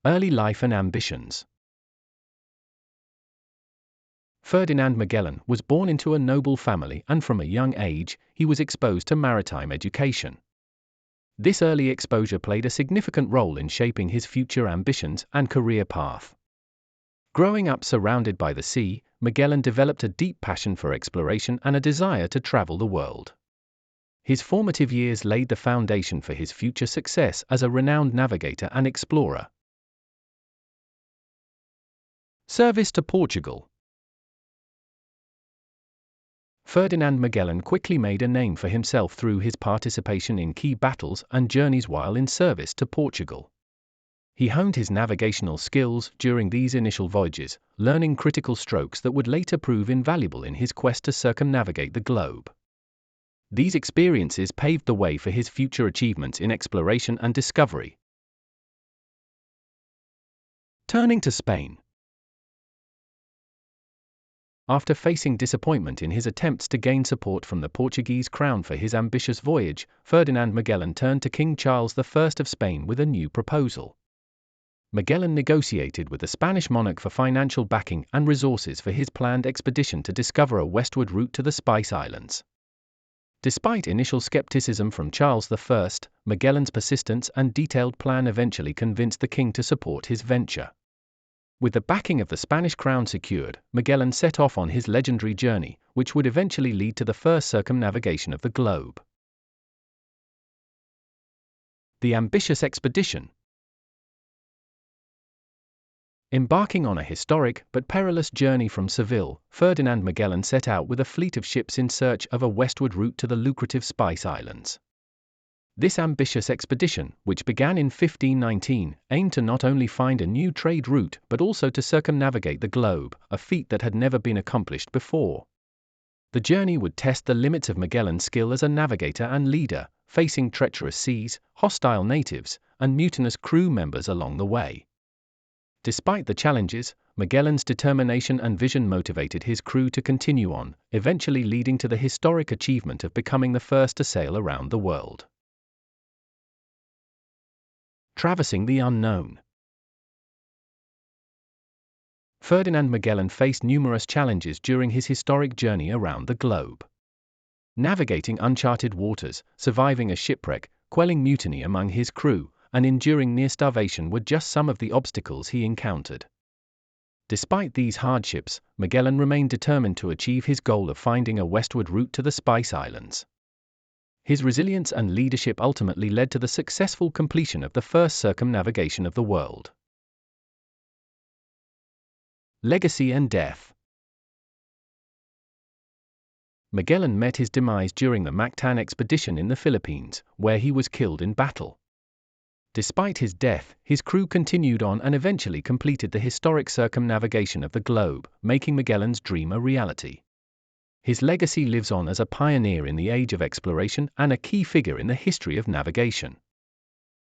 Early life and ambitions. Ferdinand Magellan was born into a noble family, and from a young age, he was exposed to maritime education. This early exposure played a significant role in shaping his future ambitions and career path. Growing up surrounded by the sea, Magellan developed a deep passion for exploration and a desire to travel the world. His formative years laid the foundation for his future success as a renowned navigator and explorer. Service to Portugal. Ferdinand Magellan quickly made a name for himself through his participation in key battles and journeys while in service to Portugal. He honed his navigational skills during these initial voyages, learning critical strokes that would later prove invaluable in his quest to circumnavigate the globe. These experiences paved the way for his future achievements in exploration and discovery. Turning to Spain. After facing disappointment in his attempts to gain support from the Portuguese crown for his ambitious voyage, Ferdinand Magellan turned to King Charles I of Spain with a new proposal. Magellan negotiated with the Spanish monarch for financial backing and resources for his planned expedition to discover a westward route to the Spice Islands. Despite initial skepticism from Charles I, Magellan's persistence and detailed plan eventually convinced the king to support his venture. With the backing of the Spanish crown secured, Magellan set off on his legendary journey, which would eventually lead to the first circumnavigation of the globe. The ambitious expedition. Embarking on a historic but perilous journey from Seville, Ferdinand Magellan set out with a fleet of ships in search of a westward route to the lucrative Spice Islands. This ambitious expedition, which began in 1519, aimed to not only find a new trade route but also to circumnavigate the globe, a feat that had never been accomplished before. The journey would test the limits of Magellan's skill as a navigator and leader, facing treacherous seas, hostile natives, and mutinous crew members along the way. Despite the challenges, Magellan's determination and vision motivated his crew to continue on, eventually leading to the historic achievement of becoming the first to sail around the world. Traversing the unknown. Ferdinand Magellan faced numerous challenges during his historic journey around the globe. Navigating uncharted waters, surviving a shipwreck, quelling mutiny among his crew, and enduring near starvation were just some of the obstacles he encountered. Despite these hardships, Magellan remained determined to achieve his goal of finding a westward route to the Spice Islands. His resilience and leadership ultimately led to the successful completion of the first circumnavigation of the world. Legacy and death. Magellan met his demise during the Mactan expedition in the Philippines, where he was killed in battle. Despite his death, his crew continued on and eventually completed the historic circumnavigation of the globe, making Magellan's dream a reality. His legacy lives on as a pioneer in the age of exploration and a key figure in the history of navigation.